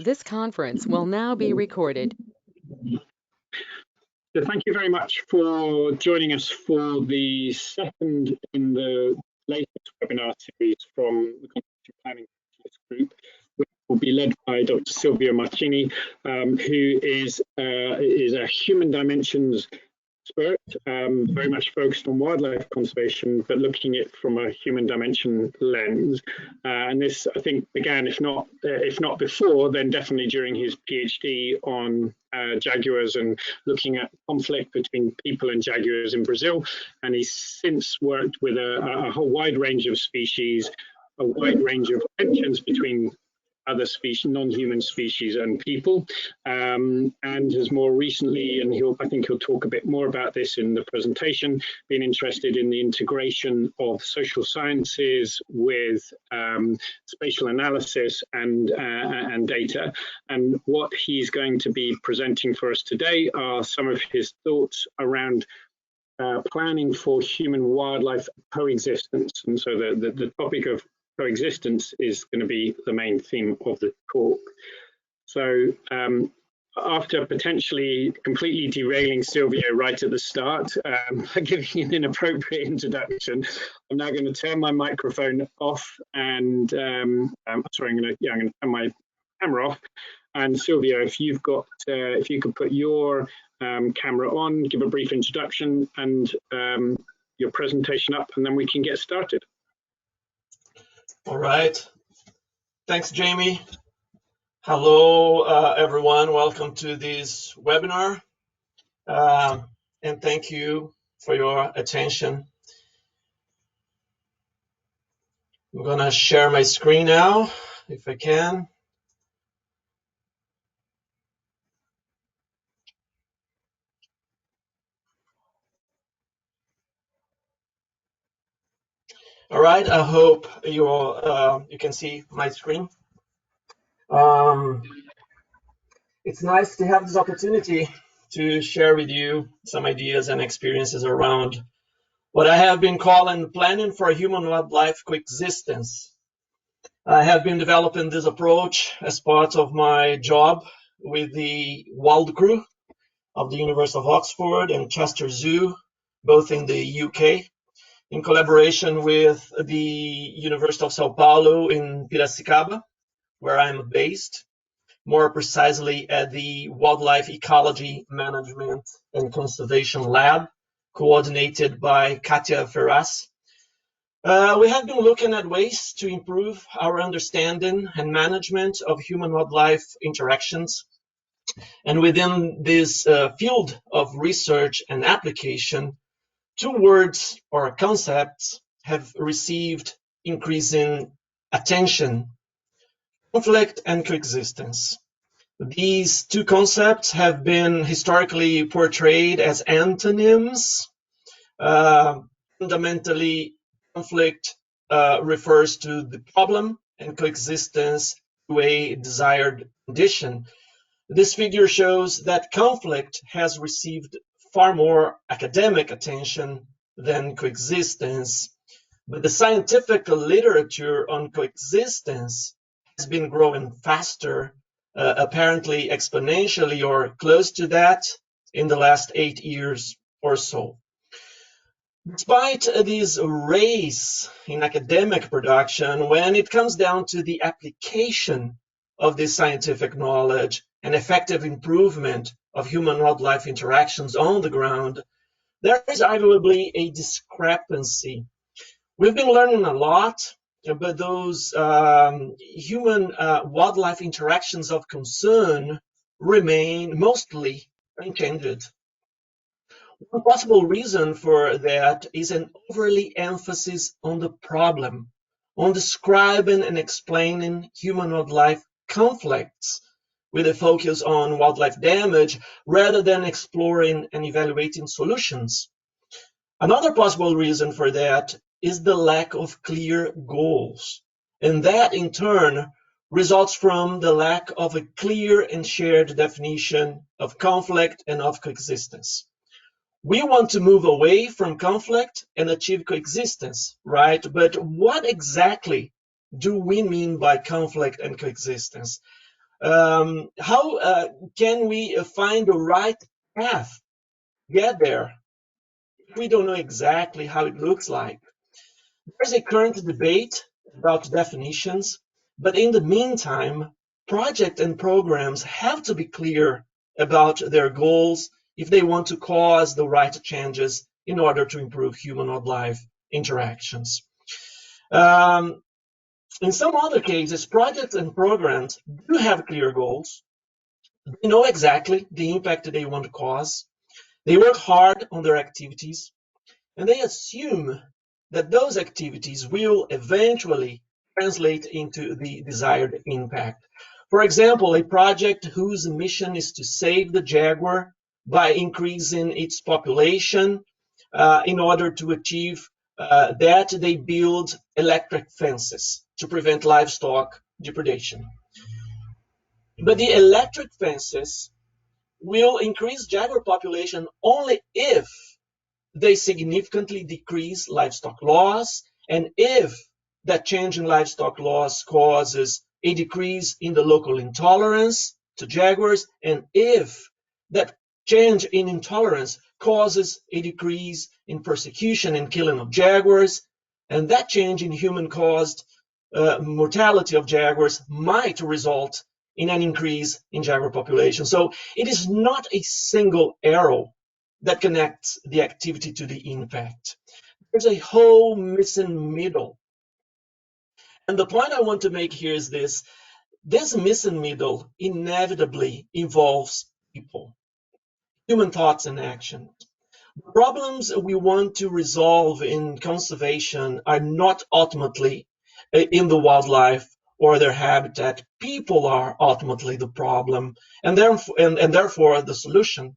This conference will now be recorded. So thank you very much for joining us for the second in the latest webinar series from the Conservation Planning Group, which will be led by Dr. Silvia Marchini, who is a human dimensions expert, very much focused on wildlife conservation, but looking at it from a human dimension lens. And this, I think, began, if not before, then definitely during his PhD on jaguars and looking at conflict between people and jaguars in Brazil. And he's since worked with a whole wide range of species, a wide range of tensions between other species, non-human species and people, and has more recently, and I think he'll talk a bit more about this in the presentation, been interested in the integration of social sciences with spatial analysis and data. And what he's going to be presenting for us today are some of his thoughts around planning for human-wildlife coexistence. And so the topic of coexistence is going to be the main theme of the talk. So after potentially completely derailing Silvio right at the start, giving an inappropriate introduction, I'm now going to turn my microphone off and sorry, I'm going to turn my camera off. And Silvio, if you could put your camera on, give a brief introduction and your presentation up, and then we can get started. All right. Thanks, Jamie. Hello, everyone. Welcome to this webinar. And thank you for your attention. I'm going to share my screen now, if I can. All right. I hope you can see my screen. It's nice to have this opportunity to share with you some ideas and experiences around what I have been calling planning for human-wildlife coexistence. I have been developing this approach as part of my job with the Wild Crew of the University of Oxford and Chester Zoo, both in the UK, in collaboration with the University of Sao Paulo in Piracicaba, where I'm based, more precisely at the Wildlife Ecology Management and Conservation Lab, coordinated by Katia Ferraz. We have been looking at ways to improve our understanding and management of human-wildlife interactions. And within this field of research and application, two words or concepts have received increasing attention: conflict and coexistence. These two concepts have been historically portrayed as antonyms. Fundamentally, conflict refers to the problem and coexistence to a desired condition. This figure shows that conflict has received far more academic attention than coexistence, but the scientific literature on coexistence has been growing faster, apparently exponentially or close to that, in the last 8 years or so. Despite this race in academic production, when it comes down to the application of this scientific knowledge and effective improvement of human-wildlife interactions on the ground, there is arguably a discrepancy. We've been learning a lot, but those human-wildlife interactions of concern remain mostly unchanged. One possible reason for that is an overly emphasis on the problem, on describing and explaining human-wildlife conflicts, with a focus on wildlife damage rather than exploring and evaluating solutions. Another possible reason for that is the lack of clear goals, and that in turn results from the lack of a clear and shared definition of conflict and of coexistence. We want to move away from conflict and achieve coexistence, right? But what exactly do we mean by conflict and coexistence? How can we find the right path, get there, if we don't know exactly how it looks like? There's a current debate about definitions, but in the meantime, projects and programs have to be clear about their goals if they want to cause the right changes in order to improve human-wildlife interactions. In some other cases, projects and programs do have clear goals. They know exactly the impact they want to cause. They work hard on their activities, and they assume that those activities will eventually translate into the desired impact. For example, a project whose mission is to save the jaguar by increasing its population. In order to achieve that, they build electric fences to prevent livestock depredation. But the electric fences will increase jaguar population only if they significantly decrease livestock loss, and if that change in livestock loss causes a decrease in the local intolerance to jaguars, and if that change in intolerance causes a decrease in persecution and killing of jaguars, and that change in human-caused mortality of jaguars might result in an increase in jaguar population. So it is not a single arrow that connects the activity to the impact. There's a whole missing middle. And the point I want to make here is this missing middle inevitably involves people, human thoughts and actions. The problems we want to resolve in conservation are not ultimately in the wildlife or their habitat. People are ultimately the problem, and therefore the solution.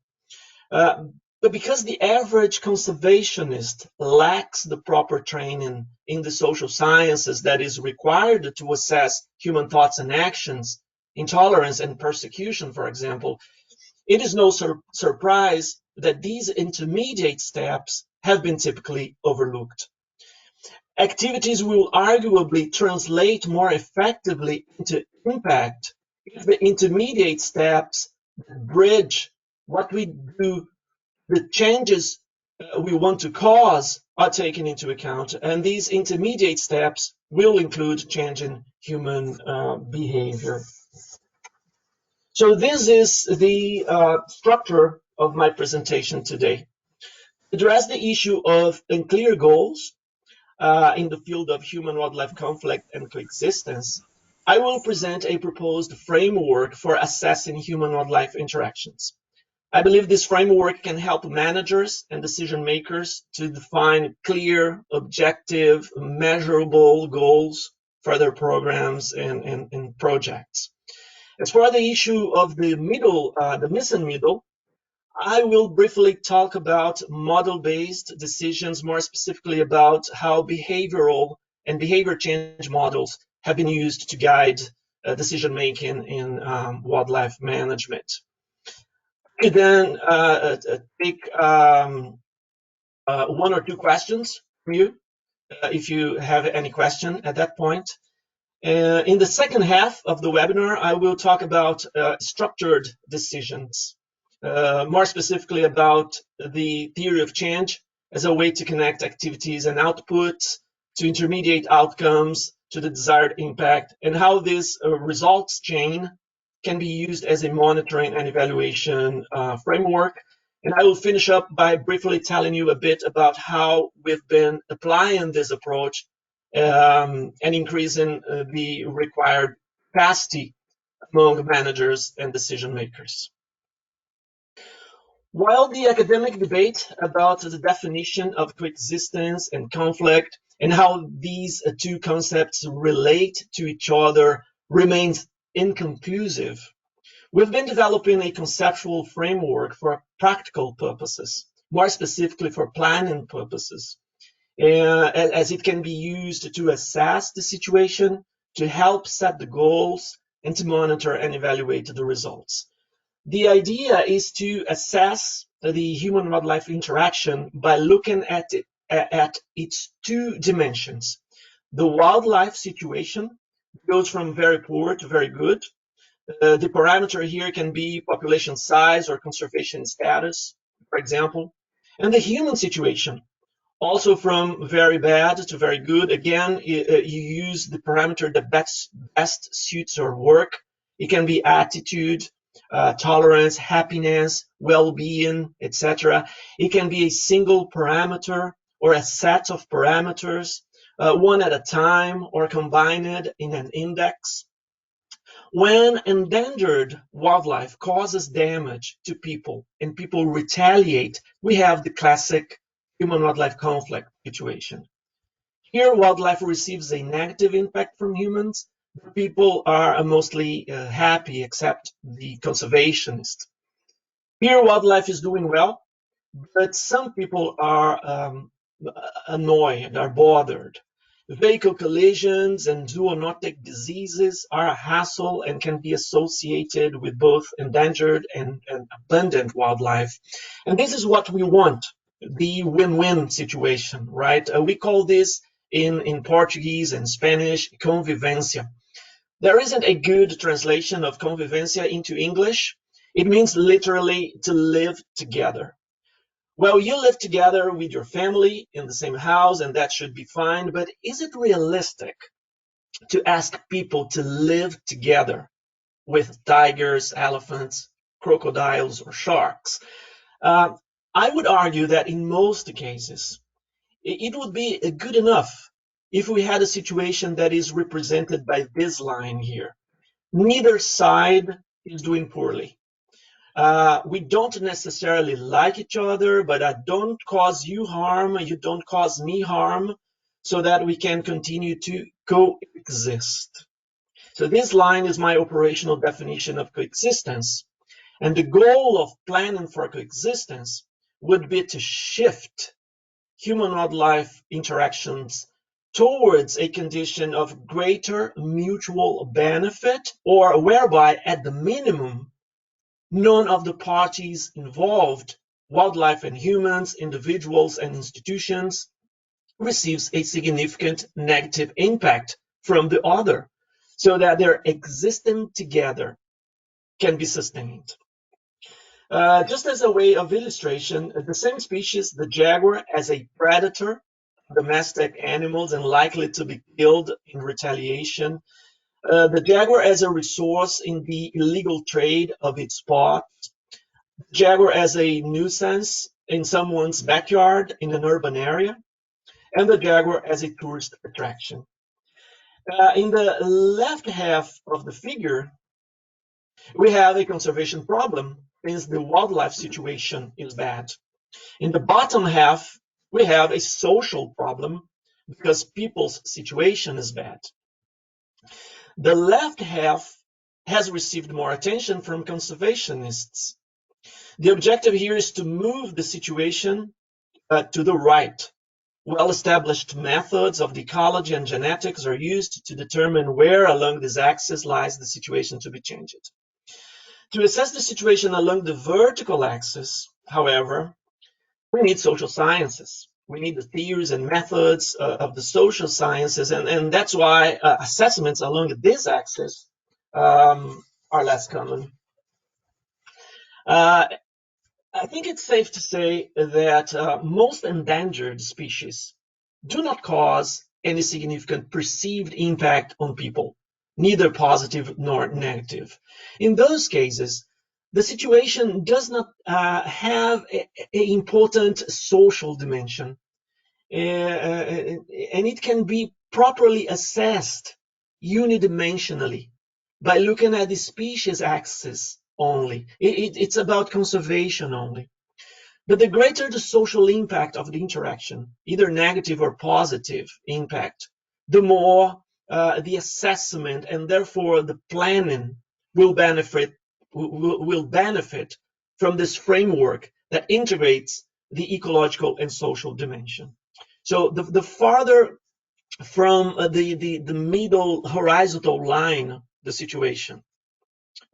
But because the average conservationist lacks the proper training in the social sciences that is required to assess human thoughts and actions, intolerance and persecution, for example, it is no surprise that these intermediate steps have been typically overlooked. Activities will arguably translate more effectively into impact if the intermediate steps bridge what we do, the changes we want to cause are taken into account, and these intermediate steps will include changing human behavior. So this is the structure of my presentation today. Address the issue of unclear goals in the field of human-wildlife conflict and coexistence. I will present a proposed framework for assessing human-wildlife interactions. I believe this framework can help managers and decision makers to define clear, objective, measurable goals for their programs and projects. As for the issue of the missing middle, I will briefly talk about model-based decisions, more specifically about how behavioral and behavior change models have been used to guide decision-making in wildlife management. I then take one or two questions from you, if you have any question at that point. In the second half of the webinar, I will talk about structured decisions, more specifically about the theory of change as a way to connect activities and outputs to intermediate outcomes to the desired impact, and how this results chain can be used as a monitoring and evaluation framework. And I will finish up by briefly telling you a bit about how we've been applying this approach and increasing the required capacity among managers and decision makers. While the academic debate about the definition of coexistence and conflict and how these two concepts relate to each other remains inconclusive, we've been developing a conceptual framework for practical purposes, more specifically for planning purposes, as it can be used to assess the situation, to help set the goals, and to monitor and evaluate the results. The idea is to assess the human-wildlife interaction by looking at its two dimensions. The wildlife situation goes from very poor to very good. The parameter here can be population size or conservation status, for example. And the human situation, also from very bad to very good. Again, you use the parameter that best suits your work. It can be attitude, tolerance, happiness, well-being, etc. It can be a single parameter or a set of parameters, one at a time or combined in an index. When endangered wildlife causes damage to people and people retaliate, we have the classic human-wildlife conflict situation. Here, wildlife receives a negative impact from humans. People are mostly happy, except the conservationists. Here, wildlife is doing well, but some people are annoyed, are bothered. Vehicle collisions and zoonotic diseases are a hassle and can be associated with both endangered and abundant wildlife. And this is what we want, the win-win situation, right? We call this in Portuguese and Spanish, convivencia. There isn't a good translation of convivencia into English. It means literally to live together. Well, you live together with your family in the same house, and that should be fine, but is it realistic to ask people to live together with tigers, elephants, crocodiles, or sharks? I would argue that in most cases, it would be good enough if we had a situation that is represented by this line here. Neither side is doing poorly. We don't necessarily like each other, but I don't cause you harm, you don't cause me harm, so that we can continue to coexist. So this line is my operational definition of coexistence. And the goal of planning for coexistence would be to shift human-wildlife interactions towards a condition of greater mutual benefit, or whereby, at the minimum, none of the parties involved, wildlife and humans, individuals and institutions, receives a significant negative impact from the other, so that their existing together can be sustained. Just as a way of illustration, the same species, the jaguar, as a predator, domestic animals and likely to be killed in retaliation. The jaguar as a resource in the illegal trade of its spots. Jaguar as a nuisance in someone's backyard in an urban area, and the jaguar as a tourist attraction. In the left half of the figure, we have a conservation problem since the wildlife situation is bad. In the bottom half, we have a social problem because people's situation is bad. The left half has received more attention from conservationists. The objective here is to move the situation to the right. Well-established methods of ecology and genetics are used to determine where along this axis lies the situation to be changed. To assess the situation along the vertical axis, however, we need social sciences. We need the theories and methods of the social sciences, and that's why assessments along this axis are less common. I think it's safe to say that most endangered species do not cause any significant perceived impact on people, neither positive nor negative. In those cases, the situation does not have an important social dimension, and it can be properly assessed unidimensionally by looking at the species axis only. It's about conservation only. But the greater the social impact of the interaction, either negative or positive impact, the more the assessment and therefore the planning will benefit from this framework that integrates the ecological and social dimension. So the farther from the middle horizontal line the situation,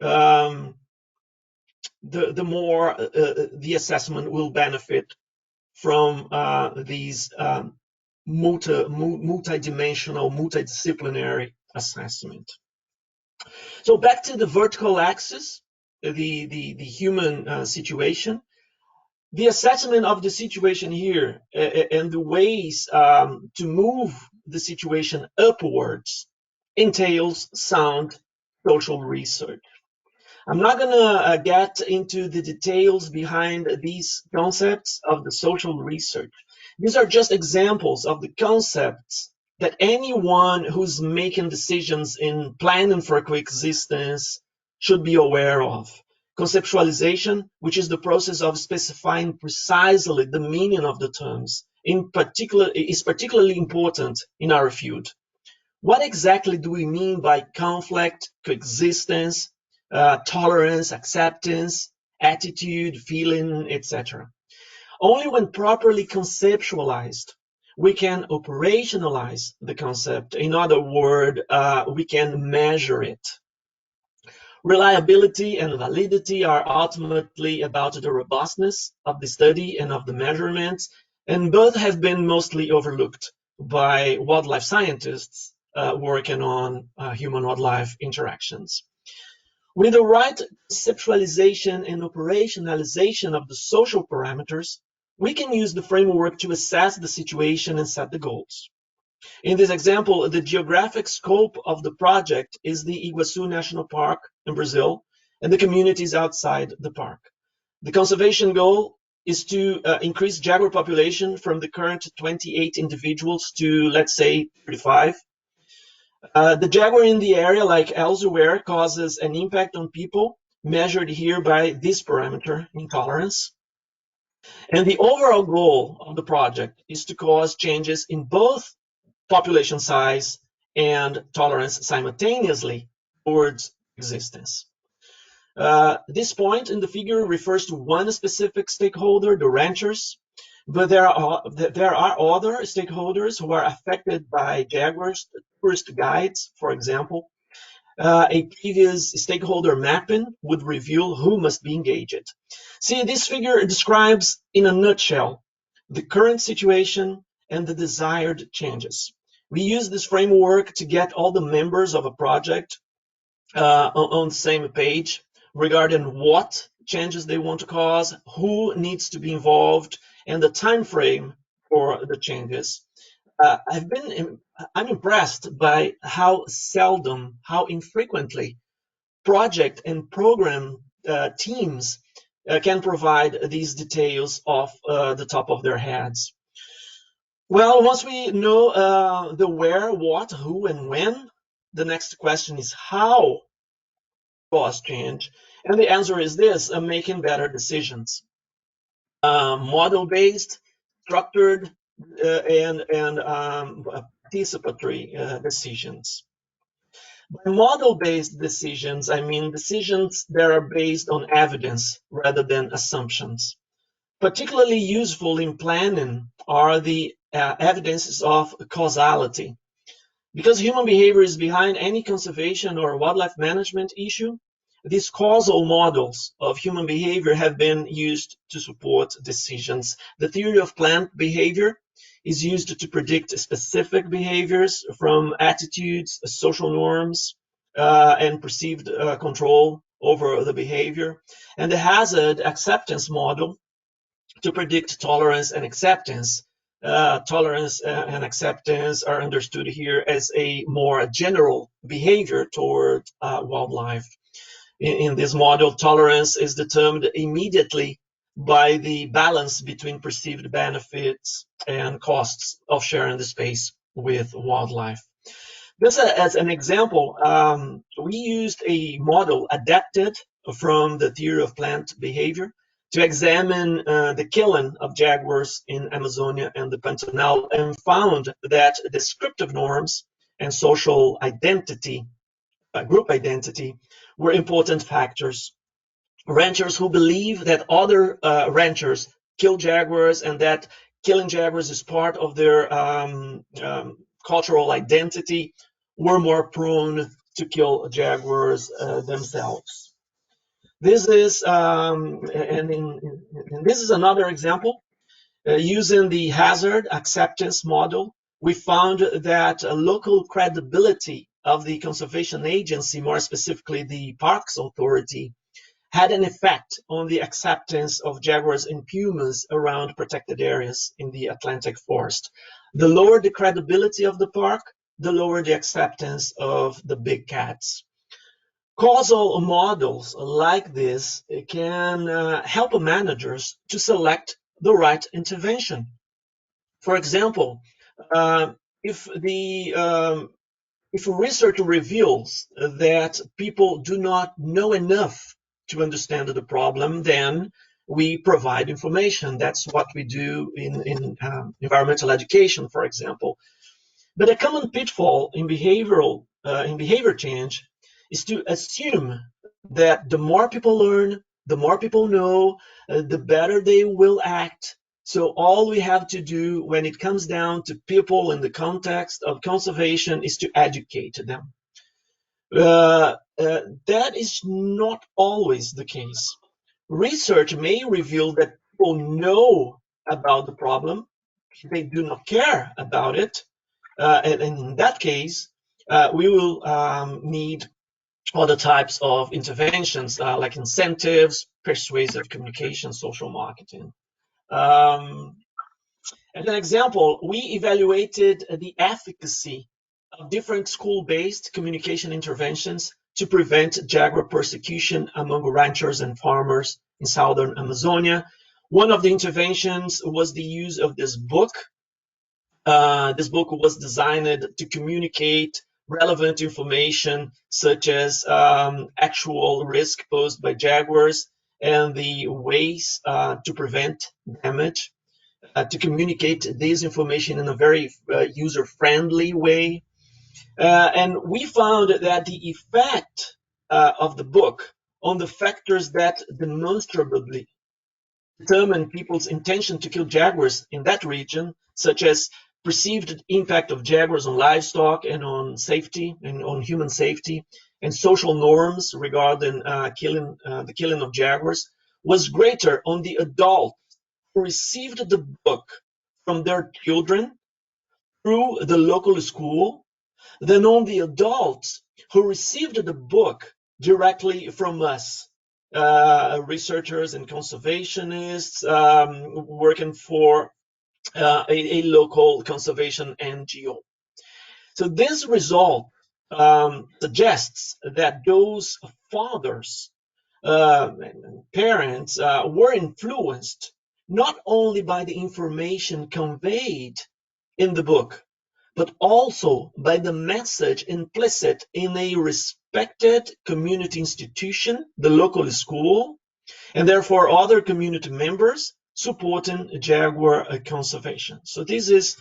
the more the assessment will benefit from these multidimensional, multidisciplinary assessment. So back to the vertical axis, the human situation. The assessment of the situation here and the ways to move the situation upwards entails sound social research. I'm not going to get into the details behind these concepts of the social research. These are just examples of the concepts that anyone who's making decisions in planning for coexistence should be aware of. Conceptualization, which is the process of specifying precisely the meaning of the terms, is particularly important in our field. What exactly do we mean by conflict, coexistence, tolerance, acceptance, attitude, feeling, etc.? Only when properly conceptualized, we can operationalize the concept. In other words, we can measure it. Reliability and validity are ultimately about the robustness of the study and of the measurements, and both have been mostly overlooked by wildlife scientists working on human-wildlife interactions. With the right conceptualization and operationalization of the social parameters, we can use the framework to assess the situation and set the goals. In this example, the geographic scope of the project is the Iguaçu National Park in Brazil and the communities outside the park. The conservation goal is to increase jaguar population from the current 28 individuals to, let's say, 35. The jaguar in the area, like elsewhere, causes an impact on people, measured here by this parameter, intolerance. And the overall goal of the project is to cause changes in both population size and tolerance simultaneously towards existence. This point in the figure refers to one specific stakeholder, the ranchers, but there are other stakeholders who are affected by jaguars, tourist guides, for example. A previous stakeholder mapping would reveal who must be engaged. See, this figure describes in a nutshell the current situation and the desired changes. We use this framework to get all the members of a project on the same page regarding what changes they want to cause, who needs to be involved, and the time frame for the changes. I'm impressed by how seldom, how infrequently project and program teams can provide these details off the top of their heads. Well, once we know the where, what, who, and when, the next question is how cause change. And the answer is this, making better decisions. Model-based, structured, and participatory decisions. By model-based decisions, I mean decisions that are based on evidence rather than assumptions. Particularly useful in planning are the evidences of causality. Because human behavior is behind any conservation or wildlife management issue, these causal models of human behavior have been used to support decisions. The theory of plant behavior is used to predict specific behaviors from attitudes, social norms, and perceived control over the behavior. And the hazard acceptance model to predict tolerance and acceptance. Tolerance and acceptance are understood here as a more general behavior toward wildlife. In this model, tolerance is determined immediately by the balance between perceived benefits and costs of sharing the space with wildlife. Just as an example, we used a model adapted from the theory of plant behavior to examine the killing of jaguars in Amazonia and the Pantanal, and found that descriptive norms and social identity, group identity, were important factors. Ranchers who believe that other ranchers kill jaguars and that killing jaguars is part of their cultural identity were more prone to kill jaguars themselves. This is this is another example. Using the hazard acceptance model, we found that local credibility of the conservation agency, more specifically the Parks Authority, had an effect on the acceptance of jaguars and pumas around protected areas in the Atlantic forest. The lower the credibility of the park, the lower the acceptance of the big cats. Causal models like this can help managers to select the right intervention. For example, uh, if the if research reveals that people do not know enough to understand the problem, then we provide information. That's what we do in environmental education, for example. But a common pitfall in behavior change is to assume that the more people learn, the more people know, the better they will act. So all we have to do when it comes down to people in the context of conservation is to educate them. That is not always the case. Research may reveal that people know about the problem, they do not care about it, and in that case, we will need other types of interventions like incentives, persuasive communication, social marketing. As an example, we evaluated the efficacy of different school-based communication interventions to prevent jaguar persecution among ranchers and farmers in southern Amazonia. One of the interventions was the use of this book. This book was designed to communicate relevant information such as actual risk posed by jaguars and the ways to prevent damage, to communicate this information in a very user-friendly way. And we found that the effect of the book on the factors that demonstrably determine people's intention to kill jaguars in that region, such as perceived impact of jaguars on livestock and on safety and on human safety, and social norms regarding the killing of jaguars, was greater on the adult who received the book from their children through the local school than on the adults who received the book directly from us, researchers and conservationists working for a local conservation NGO. So this result suggests that those fathers and parents were influenced not only by the information conveyed in the book, but also by the message implicit in a respected community institution, the local school, and therefore other community members supporting jaguar conservation. So this is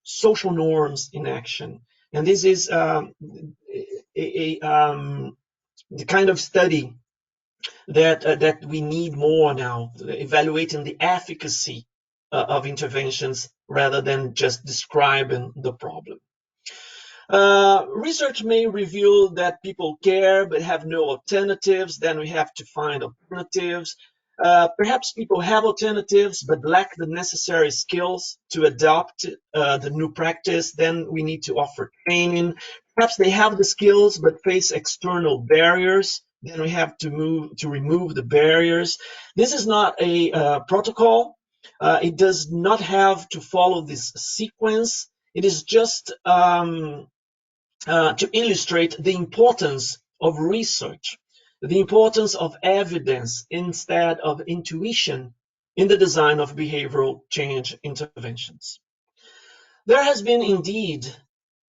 social norms in action, and this is the kind of study that we need more now, evaluating the efficacy of interventions rather than just describing the problem. Research may reveal that people care but have no alternatives. Then we have to find alternatives. Perhaps people have alternatives but lack the necessary skills to adopt the new practice. Then we need to offer training. Perhaps they have the skills but face external barriers. Then we have to remove the barriers. This is not a protocol. It does not have to follow this sequence. It is just to illustrate the importance of research, the importance of evidence instead of intuition in the design of behavioral change interventions. There has been indeed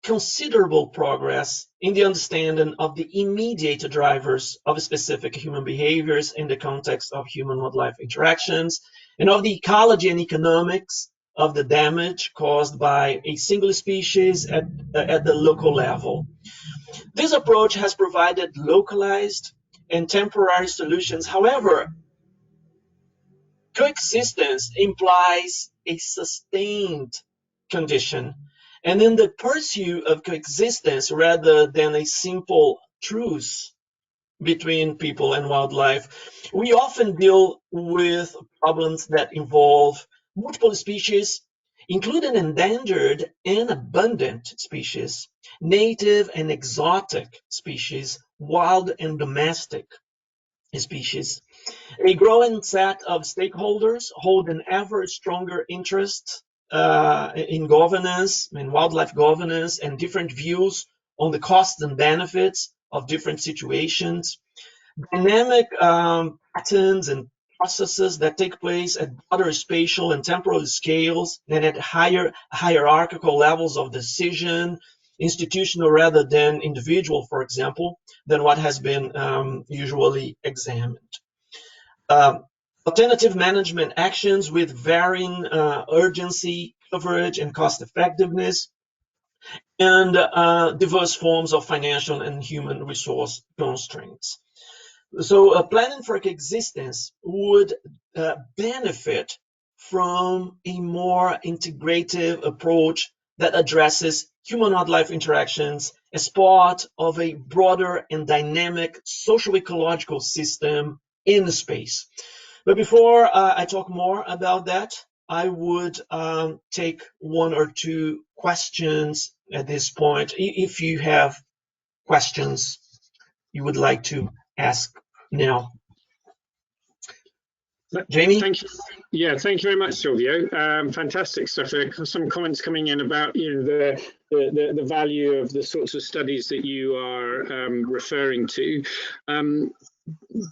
considerable progress in the understanding of the immediate drivers of specific human behaviors in the context of human-wildlife interactions, and of the ecology and economics of the damage caused by a single species at the local level. This approach has provided localized and temporary solutions. However, coexistence implies a sustained condition. And in the pursuit of coexistence, rather than a simple truce between people and wildlife, we often deal with problems that involve multiple species including endangered and abundant species, native and exotic species, wild and domestic species. A growing set of stakeholders hold an ever stronger interest in governance, in wildlife governance, and different views on the costs and benefits of different situations. Dynamic patterns and processes that take place at broader spatial and temporal scales and at higher hierarchical levels of decision, institutional rather than individual, for example, than what has been usually examined. Alternative management actions with varying urgency, coverage, and cost effectiveness, and diverse forms of financial and human resource constraints. So planning for coexistence would benefit from a more integrative approach that addresses human-wildlife interactions as part of a broader and dynamic socio-ecological system in space. But before I talk more about that, I would take one or two questions at this point. If you have questions you would like to ask now. Jamie? Thank you. Yeah, thank you very much, Silvio. Fantastic stuff. There are some comments coming in about the value of the sorts of studies that you are referring to.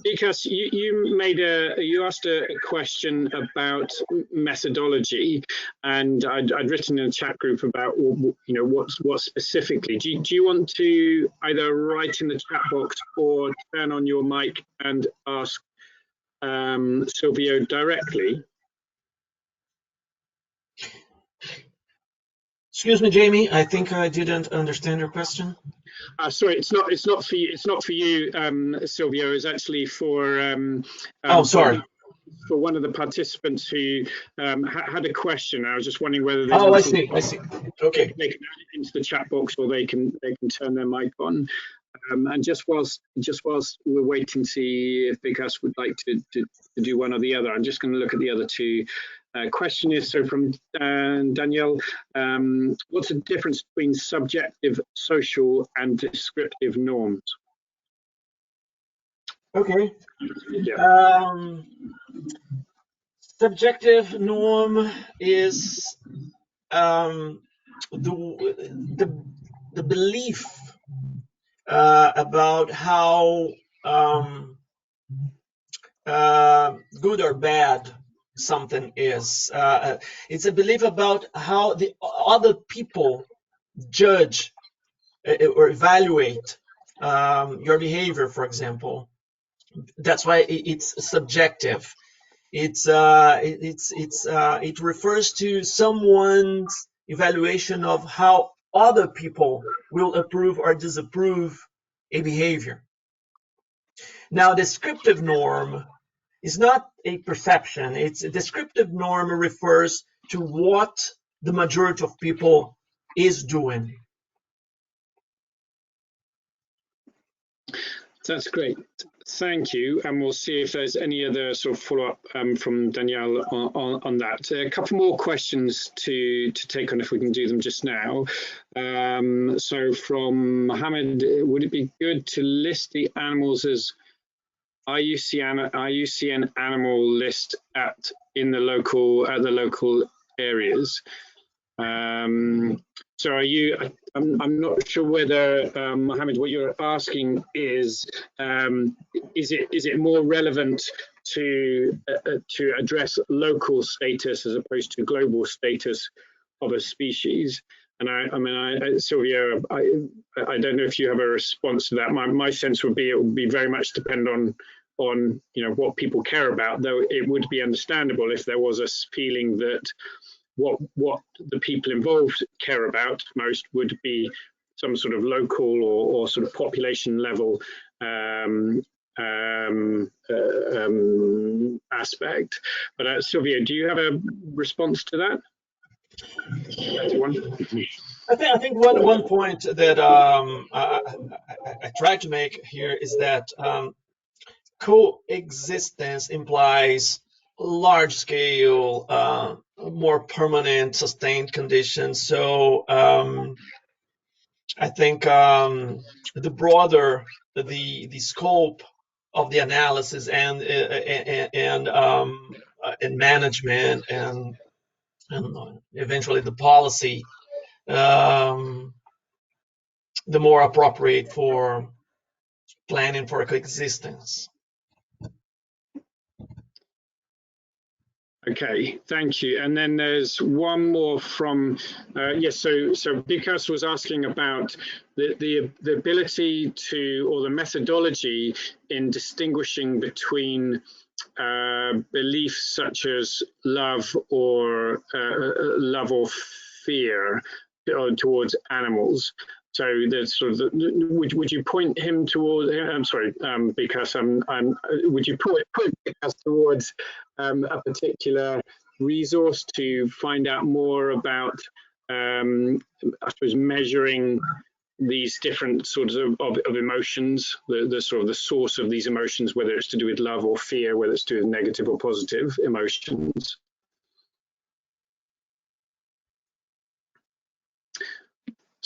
Because you asked a question about methodology, and I'd written in a chat group about what specifically. Do you want to either write in the chat box or turn on your mic and ask Silvio directly? Excuse me, Jamie. I think I didn't understand your question. Sorry, it's not for you. It's not for you, Silvio. It's actually for Sorry. For one of the participants who had a question. I was just wondering whether I see. Okay. They can add it into the chat box, or they can turn their mic on. And just whilst we're waiting to see if Vikas would like to do one or the other, I'm just going to look at the other two questions. So from Danielle, what's the difference between subjective, social, and descriptive norms? Okay. Yeah. Subjective norm is the belief about how good or bad something is. It's a belief about how the other people judge or evaluate your behavior, for example. That's why it's subjective. It refers to someone's evaluation of how other people will approve or disapprove a behavior. Now, descriptive norm is not a perception. It's a descriptive norm refers to what the majority of people is doing. That's great. Thank you. And we'll see if there's any other sort of follow-up from Danielle on that. A couple more questions to take on if we can do them just now. So from Mohammed, would it be good to list the animals as IUCN animal list in the local areas? So I'm not sure whether Mohammed, what you're asking is it more relevant to address local status as opposed to global status of a species? And Silvio, I don't know if you have a response to that. My sense would be it would be very much depend on what people care about, though it would be understandable if there was a feeling that what the people involved care about most would be some sort of local or sort of population level aspect. But Silvio, do you have a response to that? I think one point that I try to make here is that coexistence implies large scale, more permanent, sustained conditions. So I think the broader the scope of the analysis and management and eventually the policy, the more appropriate for planning for coexistence. Okay, thank you. And then there's one more from, yes, so Vikas was asking about the ability to, or the methodology in distinguishing between beliefs such as love or fear towards animals. So there's sort of would you point him towards? I'm sorry, because would you point us towards a particular resource to find out more about, I suppose, measuring these different sorts of emotions, the sort of the source of these emotions, whether it's to do with love or fear, whether it's to do with negative or positive emotions.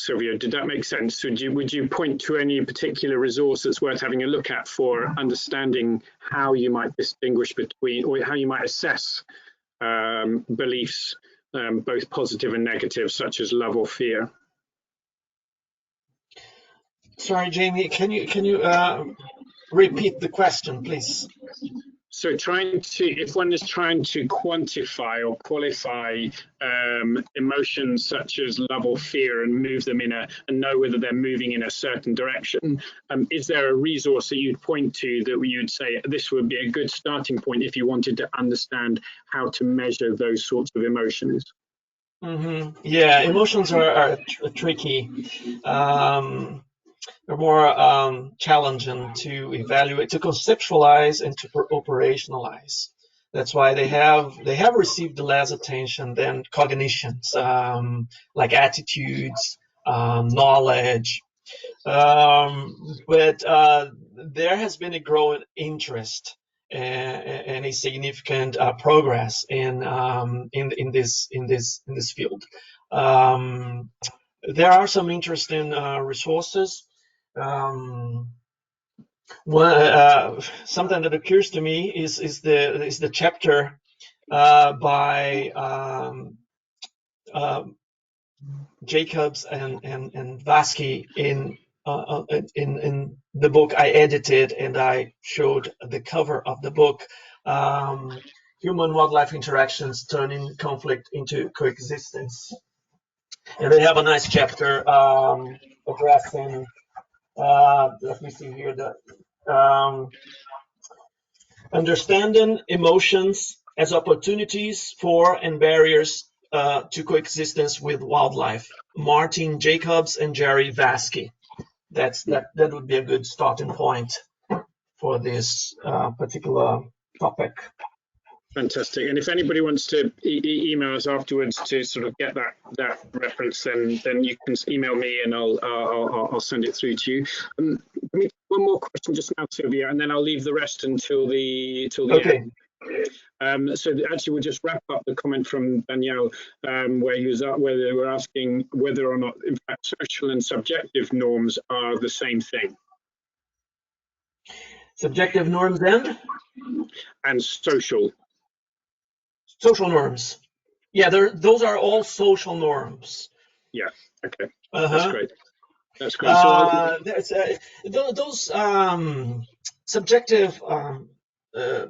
Sylvia, did that make sense? Would you point to any particular resource that's worth having a look at for understanding how you might distinguish between, or how you might assess beliefs, both positive and negative, such as love or fear? Sorry, Jamie, can you repeat the question, please? So if one is trying to quantify or qualify emotions such as love or fear and move them and know whether they're moving in a certain direction, is there a resource that you'd point to that you'd say this would be a good starting point if you wanted to understand how to measure those sorts of emotions? Mm-hmm. Yeah, emotions are tricky. They're more challenging to evaluate, to conceptualize, and to operationalize. That's why they have received less attention than cognitions, like attitudes, knowledge. But there has been a growing interest and a significant progress in this field. There are some interesting resources. Something that occurs to me is the chapter by Jacobs and Vasky in the book I edited, and I showed the cover of the book, Human-Wildlife Interactions Turning Conflict into Coexistence. And they have a nice chapter addressing, let me see here, understanding emotions as opportunities for and barriers to coexistence with wildlife. Martin Jacobs and Jerry Vasky. That would be a good starting point for this particular topic. Fantastic. And if anybody wants to email us afterwards to sort of get that reference, then you can email me and I'll send it through to you. One more question just now, Sylvia, and then I'll leave the rest until the okay. end. So actually, we'll just wrap up the comment from Danielle, where they were asking whether or not, in fact, social and subjective norms are the same thing. Subjective norms and social norms. Yeah, those are all social norms. Yeah. Okay. That's great. That's great. So those subjective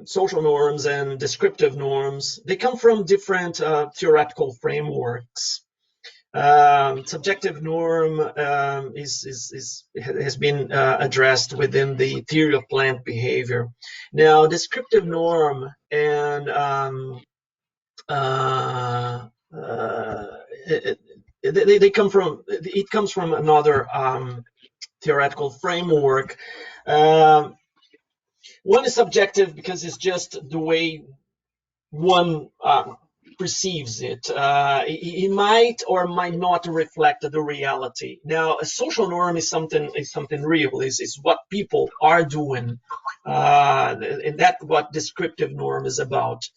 social norms and descriptive norms, they come from different theoretical frameworks. Subjective norm has been addressed within the theory of plant behavior. Now, descriptive norm and it comes from another theoretical framework. One is subjective because it's just the way one perceives it. It might or might not reflect the reality. Now, a social norm is something real. Is what people are doing, and that's what descriptive norm is about.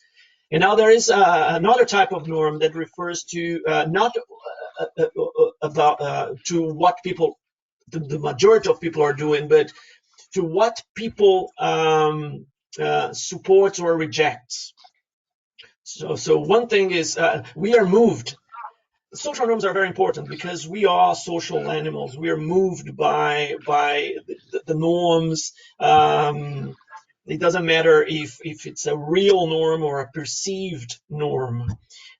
And now there is another type of norm that refers to not about to what people, the majority of people are doing, but to what people support or rejects. So one thing is we are moved. Social norms are very important because we are social animals. We are moved by the norms. It doesn't matter if it's a real norm or a perceived norm.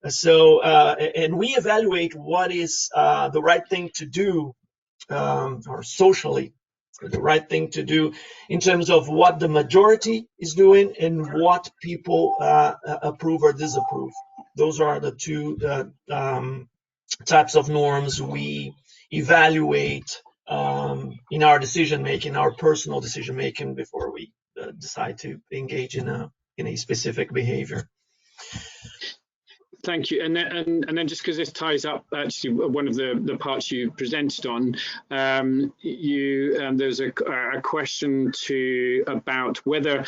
So and we evaluate what is the right thing to do, or socially the right thing to do in terms of what the majority is doing and what people approve or disapprove. Those are the two types of norms we evaluate in our decision making, our personal decision making, before we decide to engage in a specific behavior. Thank you. And then just because this ties up actually one of the parts you presented on, there's a question about whether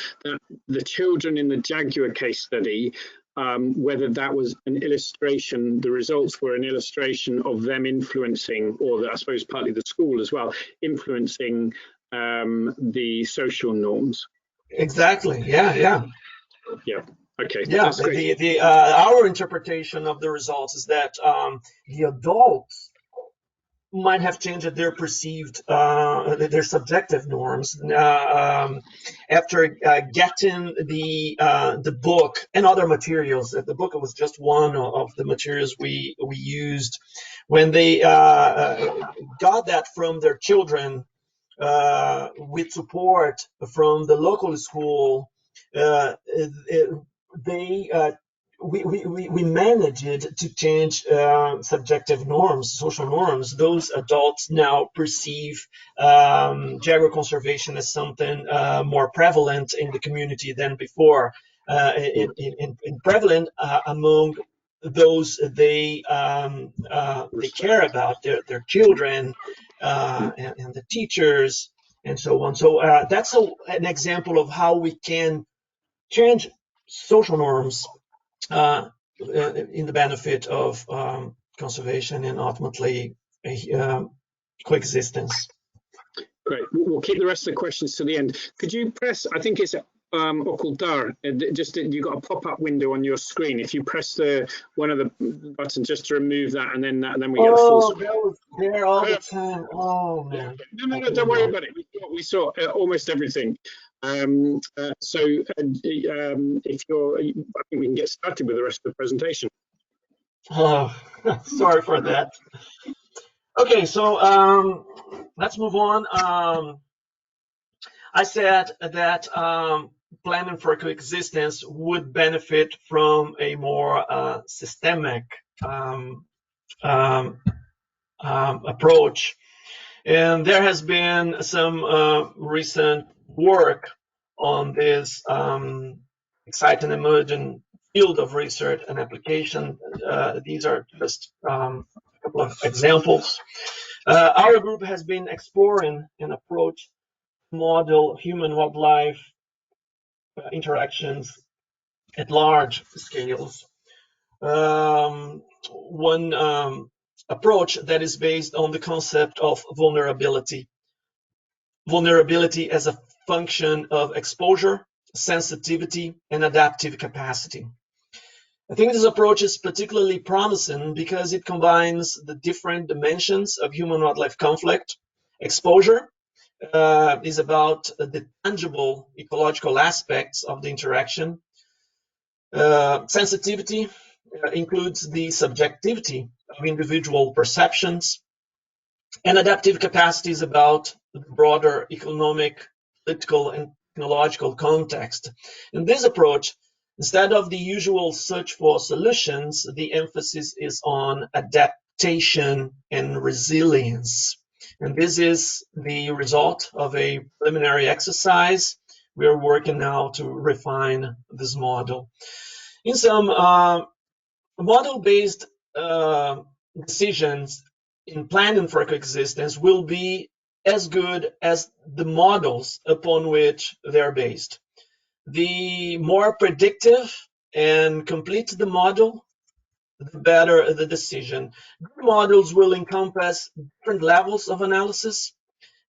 the children in the Jaguar case study, whether that was an illustration, the results were an illustration of them influencing, or I suppose partly the school as well, influencing the social norms. Exactly. Yeah. Okay. Yeah. That's great. Our interpretation of the results is that the adults might have changed their perceived, their subjective norms after getting the book and other materials. The book was just one of the materials we used. When they got that from their children with support from the local school, we managed to change subjective norms, social norms. Those adults now perceive jaguar conservation as something more prevalent in the community than before, and prevalent among those they care about, their children and the teachers and so on. So that's an example of how we can change social norms in the benefit of conservation and ultimately coexistence. Great. We'll keep the rest of the questions to the end. Could you press, I think it's Ocultar, just you've got a pop-up window on your screen. If you press one of the buttons just to remove that, and then we get the full screen. That was there all the time. Oh man. No, don't worry about it. We saw almost everything. So if you're, I think we can get started with the rest of the presentation. Oh, sorry for that. Okay, so let's move on. I said that planning for coexistence would benefit from a more systemic approach. And there has been some recent work on this exciting emerging field of research and application. These are just a couple of examples. Our group has been exploring an approach to model human-wildlife interactions at large scales. One approach that is based on the concept of vulnerability. Vulnerability as a function of exposure, sensitivity, and adaptive capacity. I think this approach is particularly promising because it combines the different dimensions of human-wildlife conflict. Exposure is about the tangible ecological aspects of the interaction. Sensitivity includes the subjectivity of individual perceptions, and adaptive capacity is about the broader economic, political, and technological context. In this approach, instead of the usual search for solutions, the emphasis is on adaptation and resilience. And this is the result of a preliminary exercise. We are working now to refine this model. In some model-based decisions in planning for coexistence will be as good as the models upon which they're based. The more predictive and complete the model, the better the decision. Good models will encompass different levels of analysis,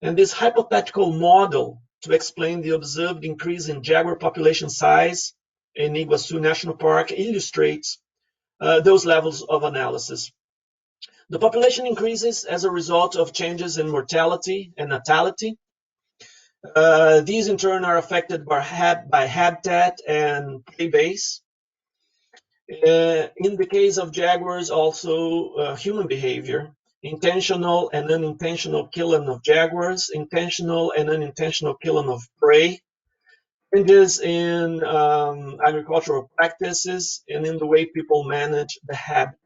and this hypothetical model to explain the observed increase in jaguar population size in Iguazu National Park illustrates those levels of analysis. The population increases as a result of changes in mortality and natality. These in turn are affected by habitat and prey base. In the case of jaguars, also human behavior, intentional and unintentional killing of jaguars, intentional and unintentional killing of prey, changes in agricultural practices and in the way people manage the habitat.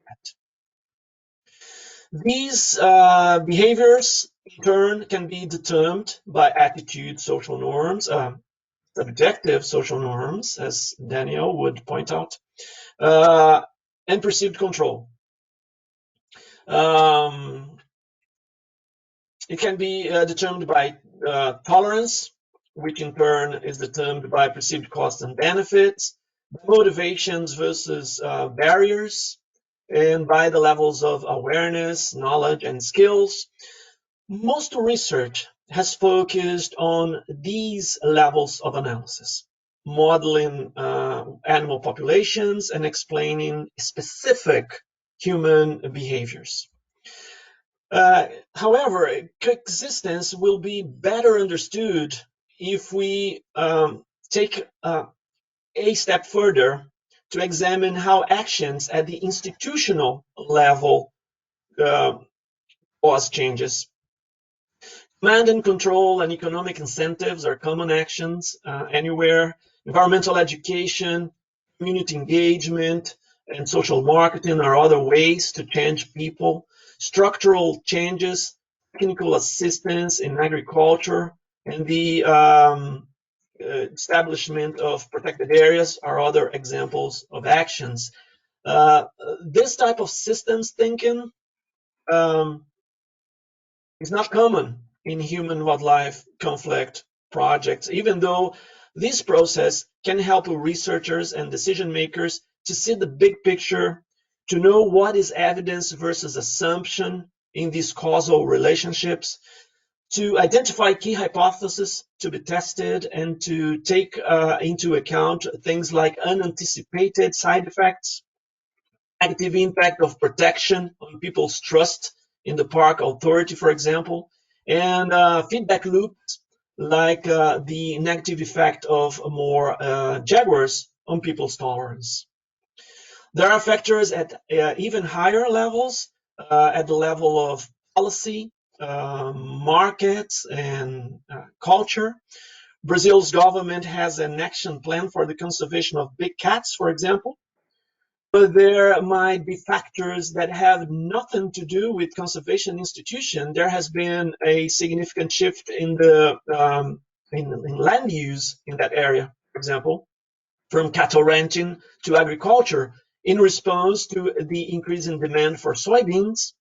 These behaviors, in turn, can be determined by attitude, social norms, subjective social norms, as Daniel would point out, and perceived control. It can be determined by tolerance, which in turn is determined by perceived costs and benefits, motivations versus barriers, and by the levels of awareness, knowledge, and skills. Most research has focused on these levels of analysis, modeling animal populations and explaining specific human behaviors. However, coexistence will be better understood if we take a step further to examine how actions at the institutional level cause changes. Command and control and economic incentives are common actions anywhere. Environmental education, community engagement, and social marketing are other ways to change people. Structural changes, technical assistance in agriculture, and the establishment of protected areas are other examples of actions. This type of systems thinking is not common in human-wildlife conflict projects, even though this process can help researchers and decision makers to see the big picture, to know what is evidence versus assumption in these causal relationships, to identify key hypotheses to be tested, and to take into account things like unanticipated side effects, negative impact of protection on people's trust in the park authority, for example, and feedback loops like the negative effect of more jaguars on people's tolerance. There are factors at even higher levels, at the level of policy, markets, and culture. Brazil's government has an action plan for the conservation of big cats, for example. But there might be factors that have nothing to do with conservation institution. There has been a significant shift in the in land use in that area, for example, from cattle ranching to agriculture in response to the increase in demand for soybeans.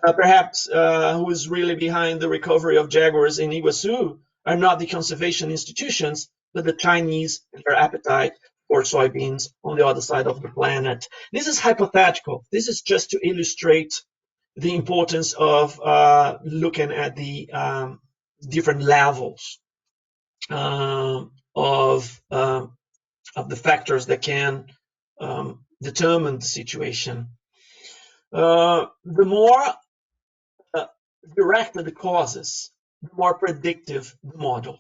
Perhaps who is really behind the recovery of jaguars in Iguazu are not the conservation institutions, but the Chinese and their appetite for soybeans on the other side of the planet. This is hypothetical. This is just to illustrate the importance of looking at the different levels of the factors that can determine the situation. The more direct the causes, the more predictive the model.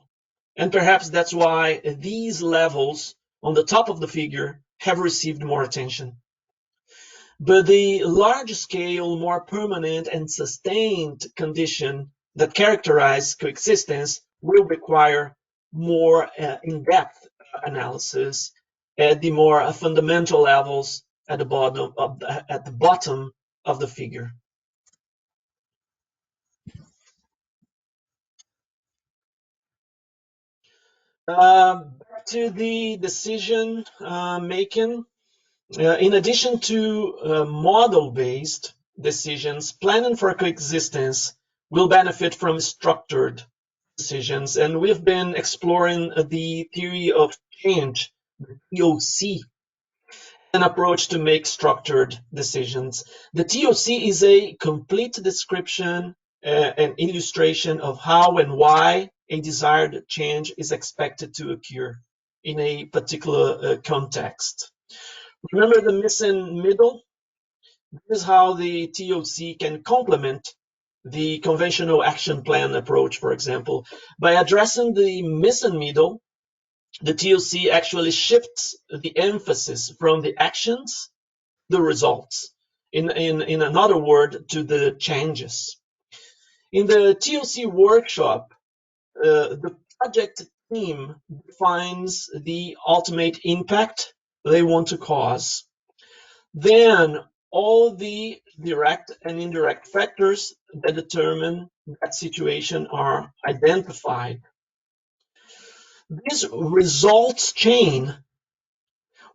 And perhaps that's why these levels on the top of the figure have received more attention. But the large scale, more permanent and sustained condition that characterize coexistence will require more in-depth analysis at the more fundamental levels at the bottom of the figure. Back to the decision making. In addition to model-based decisions, planning for coexistence will benefit from structured decisions. And we've been exploring the theory of change, the TOC, an approach to make structured decisions. The TOC is a complete description and illustration of how and why a desired change is expected to occur in a particular context. Remember the missing middle? This is how the TOC can complement the conventional action plan approach, for example. By addressing the missing middle, the TOC actually shifts the emphasis from the actions to the results. In another word, to the changes. In the TOC workshop, the project team defines the ultimate impact they want to cause. Then all the direct and indirect factors that determine that situation are identified. This results chain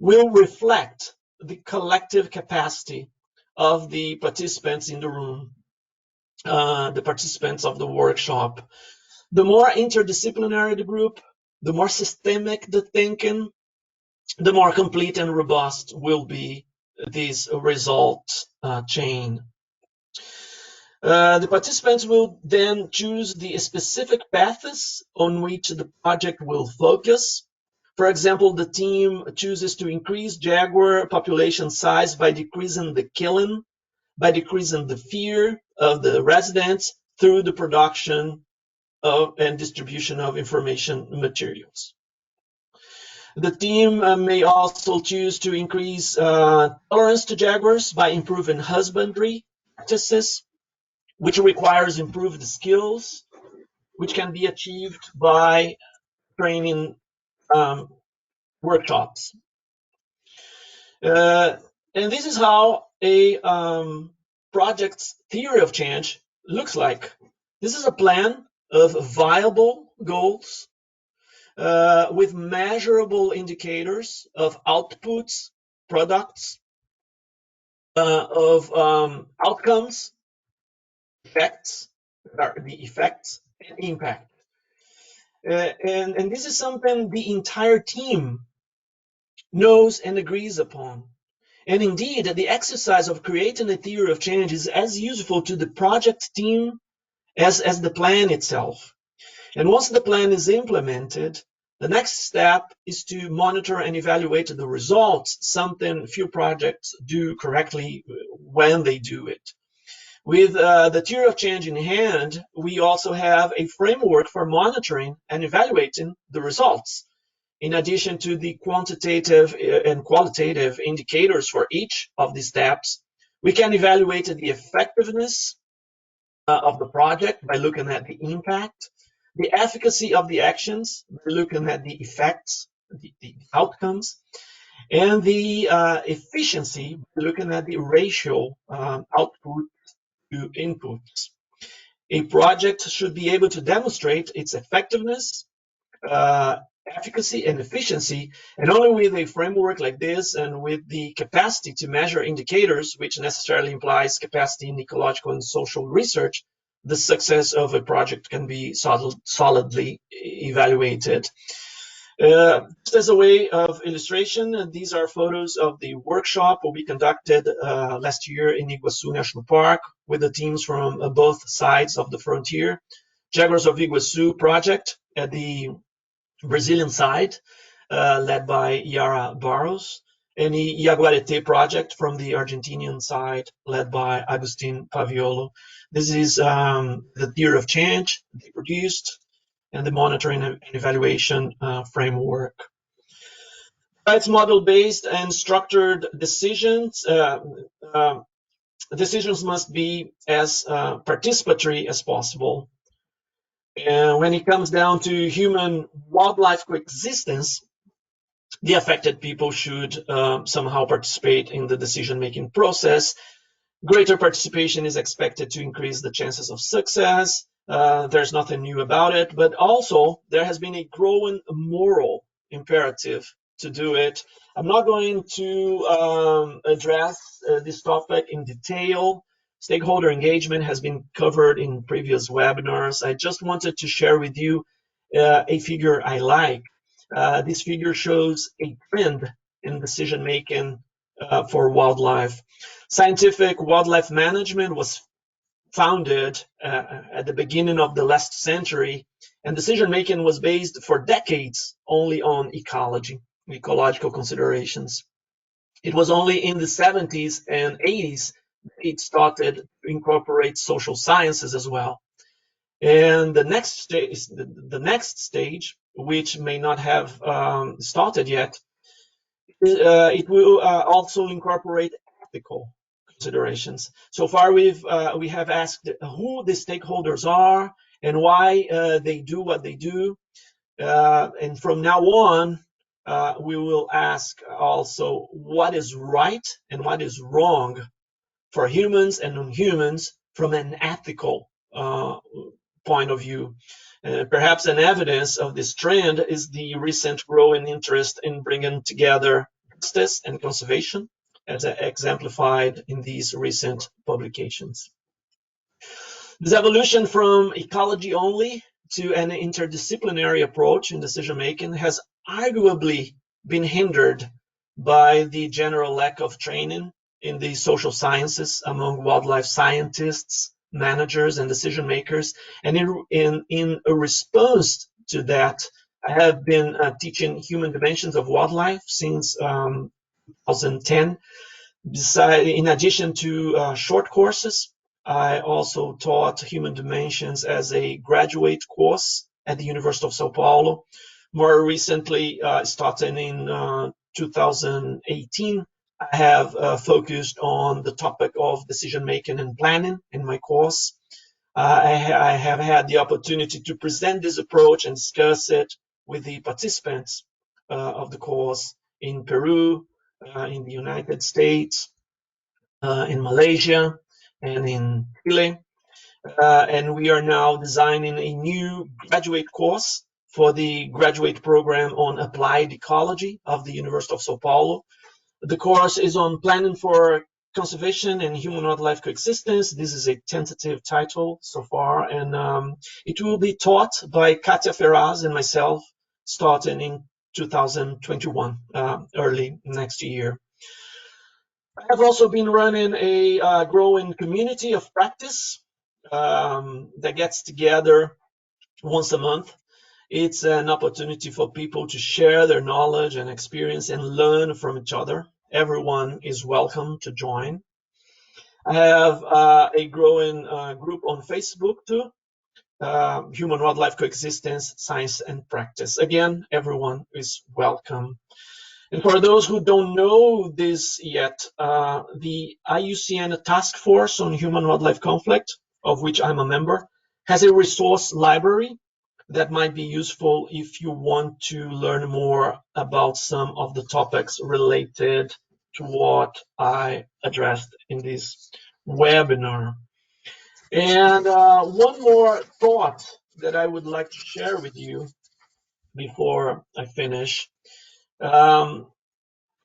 will reflect the collective capacity of the participants in the room, the participants of the workshop. The more interdisciplinary the group, the more systemic the thinking, the more complete and robust will be this result chain. The participants will then choose the specific paths on which the project will focus. For example, the team chooses to increase jaguar population size by decreasing the killing, by decreasing the fear of the residents through the production of and distribution of information materials. The team may also choose to increase tolerance to jaguars by improving husbandry practices, which requires improved skills, which can be achieved by training workshops. And this is how a project's theory of change looks like. This is a plan of viable goals with measurable indicators of outputs, products, of outcomes, effects, the effects, and impact. And this is something the entire team knows and agrees upon. And indeed, the exercise of creating a theory of change is as useful to the project team as the plan itself. And once the plan is implemented, the next step is to monitor and evaluate the results, something few projects do correctly when they do it. With the theory of change in hand, we also have a framework for monitoring and evaluating the results. In addition to the quantitative and qualitative indicators for each of these steps, we can evaluate the effectiveness of the project by looking at the impact, the efficacy of the actions by looking at the effects, the outcomes, and the efficiency by looking at the ratio output to inputs. A project should be able to demonstrate its effectiveness, efficacy, and efficiency, and only with a framework like this and with the capacity to measure indicators, which necessarily implies capacity in ecological and social research, the success of a project can be solidly evaluated. Just as a way of illustration, these are photos of the workshop we conducted last year in Iguazu National Park with the teams from both sides of the frontier. Jaguars of Iguazu project at the Brazilian side, led by Yara Barros, and the Yaguareté project from the Argentinian side, led by Agustin Paviolo. This is the theory of change they produced and the monitoring and evaluation framework. It's model-based and structured decisions. Decisions must be as participatory as possible. And when it comes down to human-wildlife coexistence, the affected people should somehow participate in the decision-making process. Greater participation is expected to increase the chances of success. There's nothing new about it, but also there has been a growing moral imperative to do it. I'm not going to address this topic in detail. Stakeholder engagement has been covered in previous webinars. I just wanted to share with you a figure I like. This figure shows a trend in decision-making for wildlife. Scientific wildlife management was founded at the beginning of the last century, and decision making was based for decades only on ecological considerations. It was only in the 70s and 80s it started to incorporate social sciences as well. And the next stage, which may not have started yet, it will also incorporate ethical considerations. So far, we have asked who the stakeholders are and why they do what they do. And from now on, we will ask also what is right and what is wrong for humans and non-humans from an ethical point of view. Perhaps an evidence of this trend is the recent growing interest in bringing together justice and conservation, as exemplified in these recent publications. This evolution from ecology only to an interdisciplinary approach in decision making has arguably been hindered by the general lack of training in the social sciences among wildlife scientists, managers, and decision makers. And in a response to that, I have been teaching human dimensions of wildlife since 2010. In addition to short courses, I also taught human dimensions as a graduate course at the University of Sao Paulo. More recently, starting in 2018, I have focused on the topic of decision making and planning in my course. I have had the opportunity to present this approach and discuss it with the participants of the course in Peru, in the United States, in Malaysia, and in Chile. And we are now designing a new graduate course for the graduate program on applied ecology of the University of Sao Paulo. The course is on planning for conservation and human-wildlife coexistence. This is a tentative title so far, and it will be taught by Katia Ferraz and myself starting in 2021, early next year. I have also been running a growing community of practice that gets together once a month. It's an opportunity for people to share their knowledge and experience and learn from each other. Everyone is welcome to join. I have a growing group on Facebook too, Human Wildlife Coexistence, Science and Practice. Again, everyone is welcome. And for those who don't know this yet, the IUCN Task Force on Human-Wildlife Conflict, of which I'm a member, has a resource library that might be useful if you want to learn more about some of the topics related to what I addressed in this webinar. And one more thought that I would like to share with you before I finish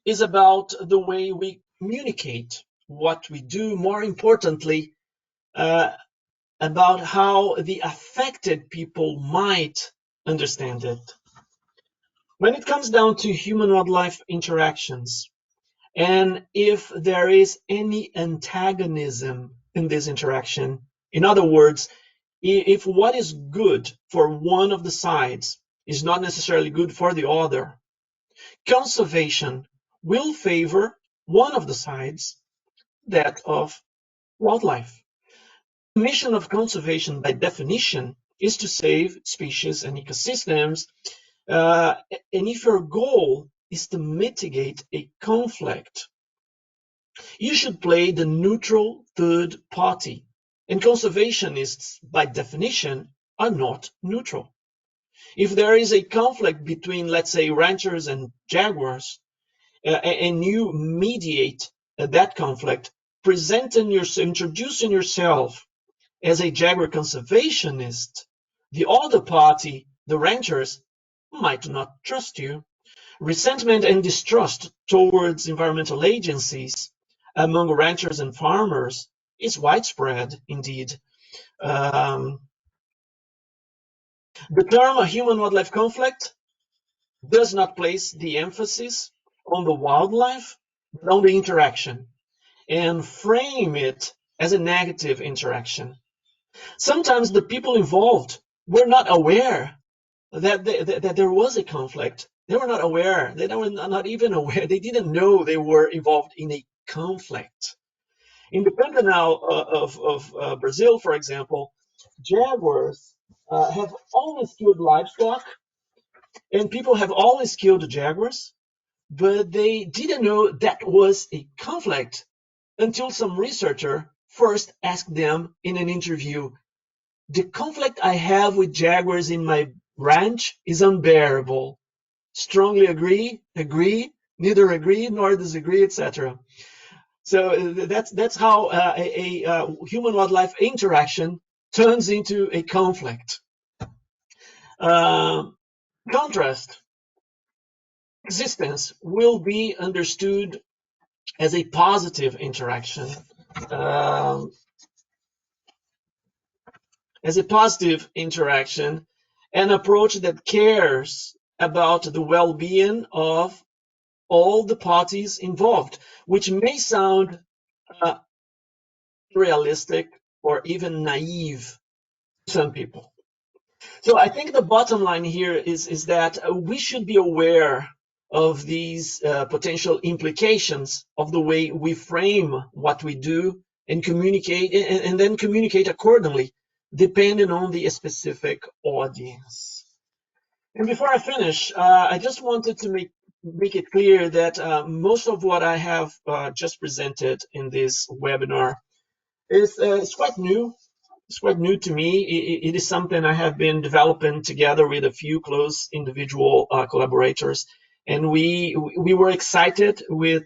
is about the way we communicate what we do, more importantly, about how the affected people might understand it. When it comes down to human-wildlife interactions, and if there is any antagonism in this interaction, in other words, if what is good for one of the sides is not necessarily good for the other, conservation will favor one of the sides, that of wildlife. The mission of conservation, by definition, is to save species and ecosystems. And if your goal is to mitigate a conflict, you should play the neutral third party. And conservationists, by definition, are not neutral. If there is a conflict between, let's say, ranchers and jaguars, and you mediate that conflict, introducing yourself as a jaguar conservationist, the other party, the ranchers, might not trust you. Resentment and distrust towards environmental agencies among ranchers and farmers is widespread indeed. The term human-wildlife conflict does not place the emphasis on the wildlife, on the interaction and frame it as a negative interaction. Sometimes the people involved were not aware that there was a conflict. They were not aware. They were not even aware. They didn't know they were involved in a conflict. Independent now of Brazil, for example, jaguars have always killed livestock, and people have always killed jaguars, but they didn't know that was a conflict until some researcher first asked them in an interview, the conflict I have with jaguars in my ranch is unbearable. Strongly agree, neither agree nor disagree, etc. So that's how a human-wildlife interaction turns into a conflict. Contrast, existence will be understood as a positive interaction, um, an approach that cares about the well-being of all the parties involved, which may sound realistic or even naive to some people. So I think the bottom line here is that we should be aware of these potential implications of the way we frame what we do and communicate, and then communicate accordingly, depending on the specific audience. And before I finish, I just wanted to make it clear that most of what I have just presented in this webinar is quite new. It's quite new to me. It is something I have been developing together with a few close individual collaborators. And we were excited with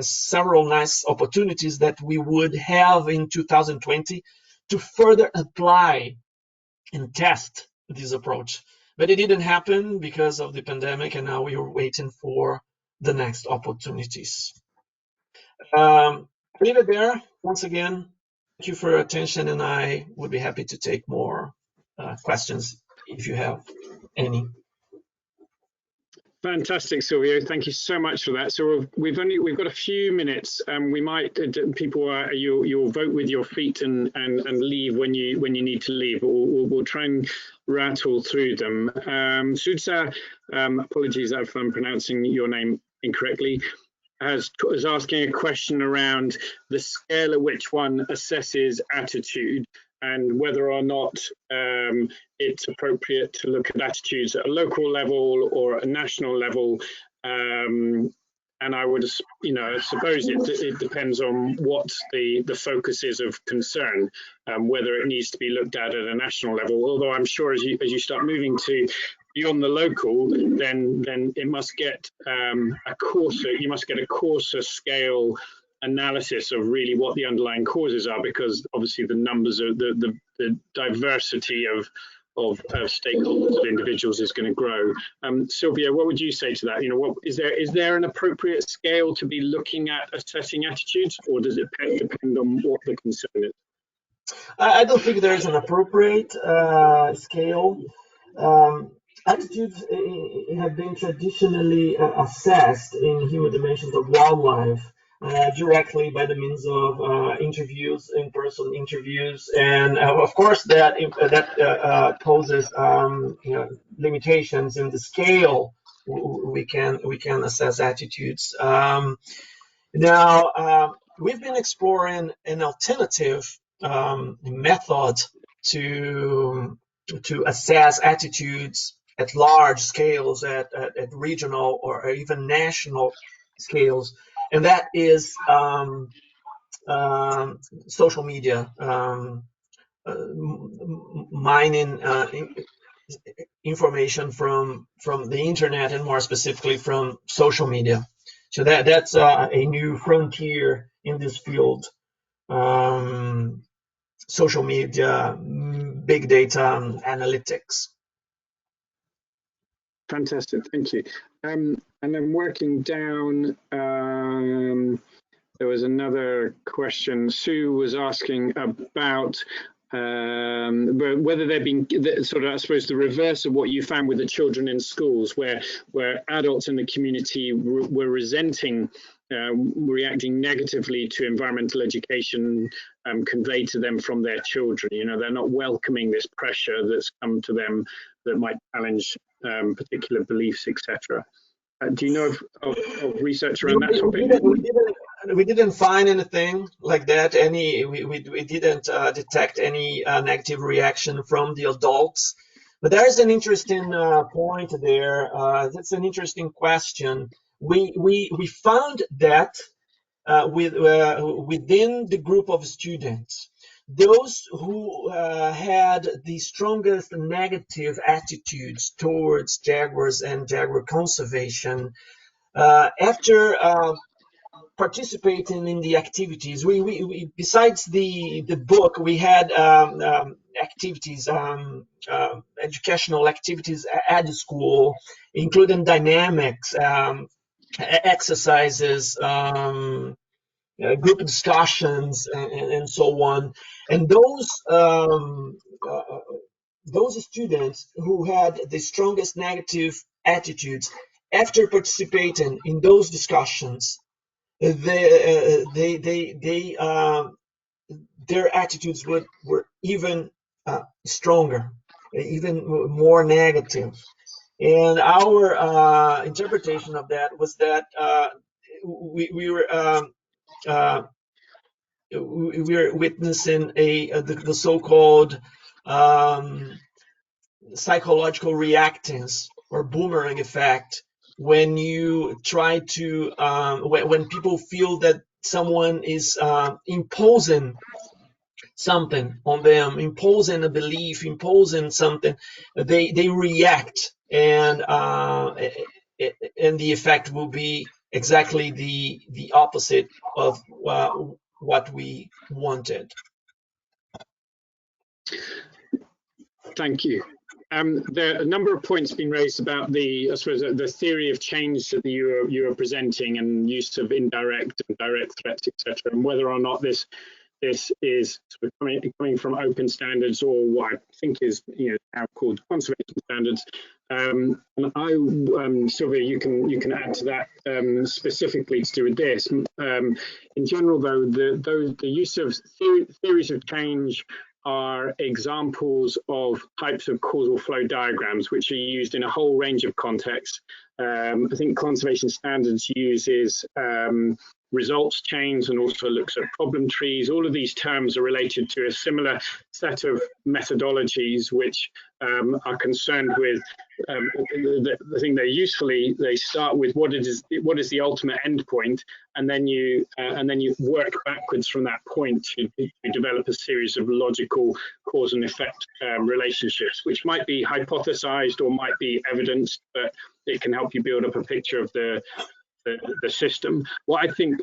several nice opportunities that we would have in 2020 to further apply and test this approach. But it didn't happen because of the pandemic, and now we are waiting for the next opportunities. I'll leave it there. Once again, thank you for your attention, and I would be happy to take more questions if you have any. Fantastic, Silvio. Thank you so much for that. So we've got a few minutes. We might people you'll vote with your feet and leave when you need to leave. We'll try and rattle through them. Sudsa, apologies if I'm pronouncing your name incorrectly, is asking a question around the scale at which one assesses attitude and whether or not it's appropriate to look at attitudes at a local level or a national level. And I would, suppose it depends on what the focus is of concern, whether it needs to be looked at a national level. Although I'm sure as you start moving to beyond the local, then it must get you must get a coarser scale analysis of really what the underlying causes are, because obviously the numbers of the diversity of stakeholders, of individuals, is going to grow. Sylvia, what would you say to that? What is there an appropriate scale to be looking at assessing attitudes, or does it depend on what the concern is? I don't think there is an appropriate scale. Attitudes have been traditionally assessed in human dimensions of wildlife directly by the means of interviews, in-person interviews, and of course that poses limitations in the scale we can assess attitudes. Now we've been exploring an alternative method to assess attitudes at large scales, at regional or even national scales, and that is social media, mining information from the internet, and more specifically from social media. So that's a new frontier in this field. Social media, big data, analytics. Fantastic, thank you. And then working down, there was another question. Sue was asking about whether they're being sort of, I suppose, the reverse of what you found with the children in schools, where adults in the community were resenting, reacting negatively to environmental education conveyed to them from their children. You know, they're not welcoming this pressure that's come to them that might challenge particular beliefs, etc. Do you know of research around that topic? We didn't find anything like that. We didn't detect any negative reaction from the adults. But there is an interesting point there. That's an interesting question. We found that within the group of students, those who had the strongest negative attitudes towards jaguars and jaguar conservation, after participating in the activities, we besides the book, we had activities, educational activities at the school, including dynamics, exercises, group discussions, and so on. And those students who had the strongest negative attitudes, after participating in those discussions, their attitudes were even stronger, even more negative. And our interpretation of that was that we were witnessing the so-called psychological reactance or boomerang effect, when you try to when people feel that someone is imposing something on them, imposing a belief, imposing something, they react, and the effect will be exactly the opposite of what we wanted. Thank you. There are a number of points being raised about I suppose, the theory of change that you are presenting, and use of indirect and direct threats, etc., and whether or not this is sort of coming from open standards, or what I think is now called conservation standards. And Sylvia, you can add to that specifically to do with this. In general, though, the use of theories of change are examples of types of causal flow diagrams, which are used in a whole range of contexts. I think conservation standards uses results chains and also looks at problem trees. All of these terms are related to a similar set of methodologies, which are concerned with the thing they start with what is the ultimate endpoint, and then you work backwards from that point to develop a series of logical cause and effect relationships, which might be hypothesized or might be evidenced, but it can help you build up a picture of the system. What I think,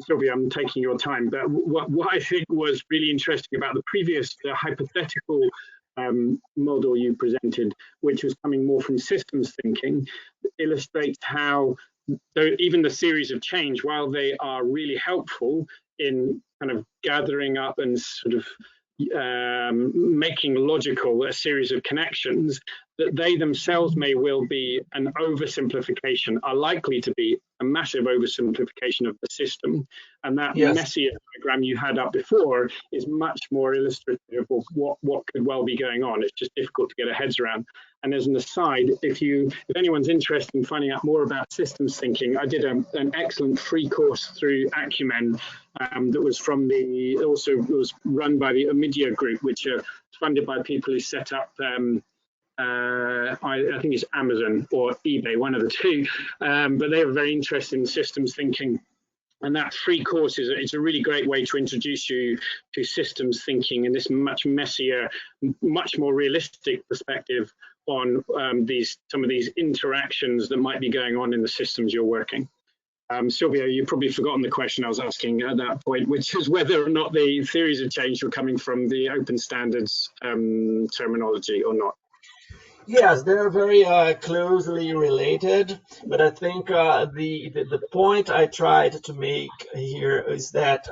Sylvia, I'm taking your time, but what I think was really interesting about the previous hypothetical model you presented, which was coming more from systems thinking, illustrates how even the theories of change, while they are really helpful in kind of gathering up and sort of making logical a series of connections, that they themselves may well be an oversimplification, are likely to be a massive oversimplification of the system. And that messier diagram you had up before is much more illustrative of what could well be going on. It's just difficult to get our heads around. And as an aside, if anyone's interested in finding out more about systems thinking, I did an excellent free course through Acumen that was was run by the Omidyar Group, which are funded by people who set up I think it's Amazon or eBay, one of the two, but they were very interested in systems thinking. And that free course it's a really great way to introduce you to systems thinking in this much messier, much more realistic perspective on some of these interactions that might be going on in the systems you're working. Sylvia, you've probably forgotten the question I was asking at that point, which is whether or not the theories of change were coming from the open standards terminology or not. Yes, they're very closely related, but I think the point I tried to make here is that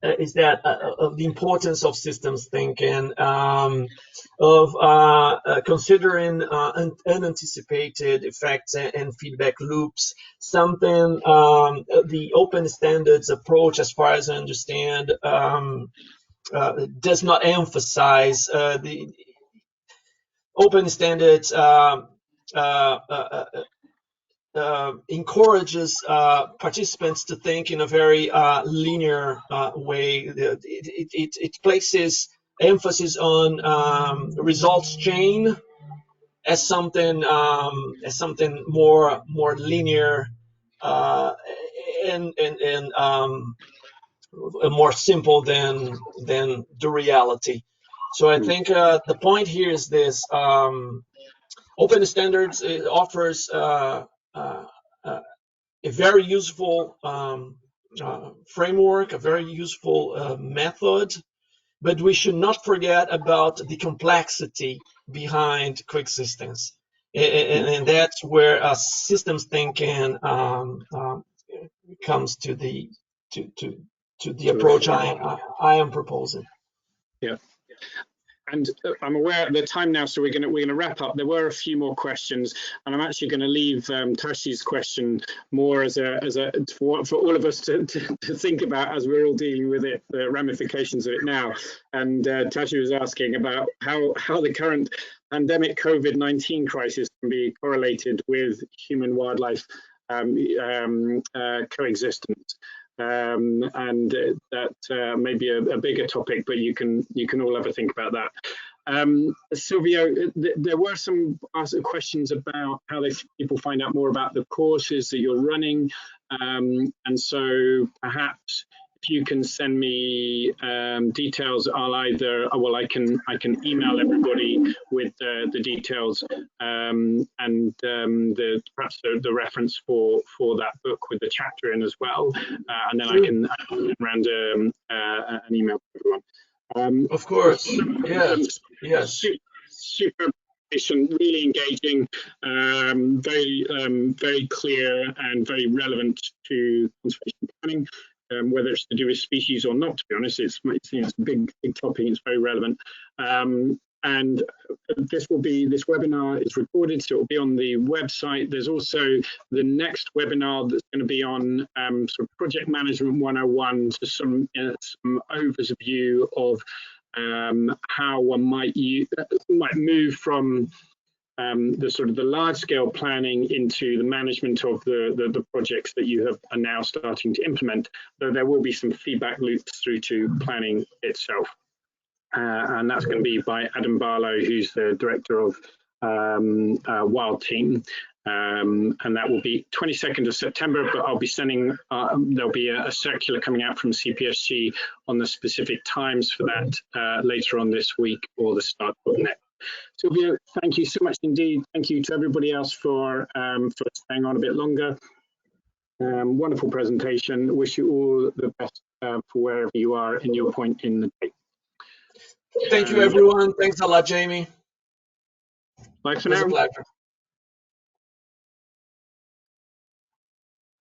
is that of the importance of systems thinking, of considering unanticipated effects and feedback loops. Something the open standards approach, as far as I understand, does not emphasize. The open standards encourages participants to think in a very linear way. It places emphasis on results chain as something more linear and more simple than the reality. So I think the point here is this: open standards offers a very useful framework, a very useful method, but we should not forget about the complexity behind coexistence. And that's where systems thinking comes to the approach I am proposing. Yeah. And I'm aware of the time now, so we're going to wrap up. There were a few more questions, and I'm actually going to leave Tashi's question more as for all of us to think about as we're all dealing with it, the ramifications of it now. And Tashi was asking about how the current pandemic COVID-19 crisis can be correlated with human-wildlife coexistence. And that may be a bigger topic, but you can all have a think about that. Silvio, there were some questions about how people find out more about the courses that you're running, and so perhaps if you can send me details, I can email everybody with the details and perhaps the reference for that book with the chapter in as well, and then I can send around an email to everyone. Of course, yes. Super. Really engaging, very clear and very relevant to conservation planning. Whether it's to do with species or not, to be honest, it's a big topic. It's very relevant, and this webinar is recorded, so it will be on the website. There's also the next webinar that's going to be on sort of project management 101, so some overview of how one might move from the sort of the large scale planning into the management of the projects that you are now starting to implement, though there will be some feedback loops through to planning itself. And that's going to be by Adam Barlow, who's the director of Wild Team. And that will be 22nd of September, but I'll be sending, there'll be a circular coming out from CPSG on the specific times for that later on this week or the start of next. Silvio, thank you so much indeed. Thank you to everybody else for staying on a bit longer. Wonderful presentation. Wish you all the best for wherever you are in your point in the day. Thank you, everyone. Thanks a lot, Jamie. Bye for It was now. a pleasure.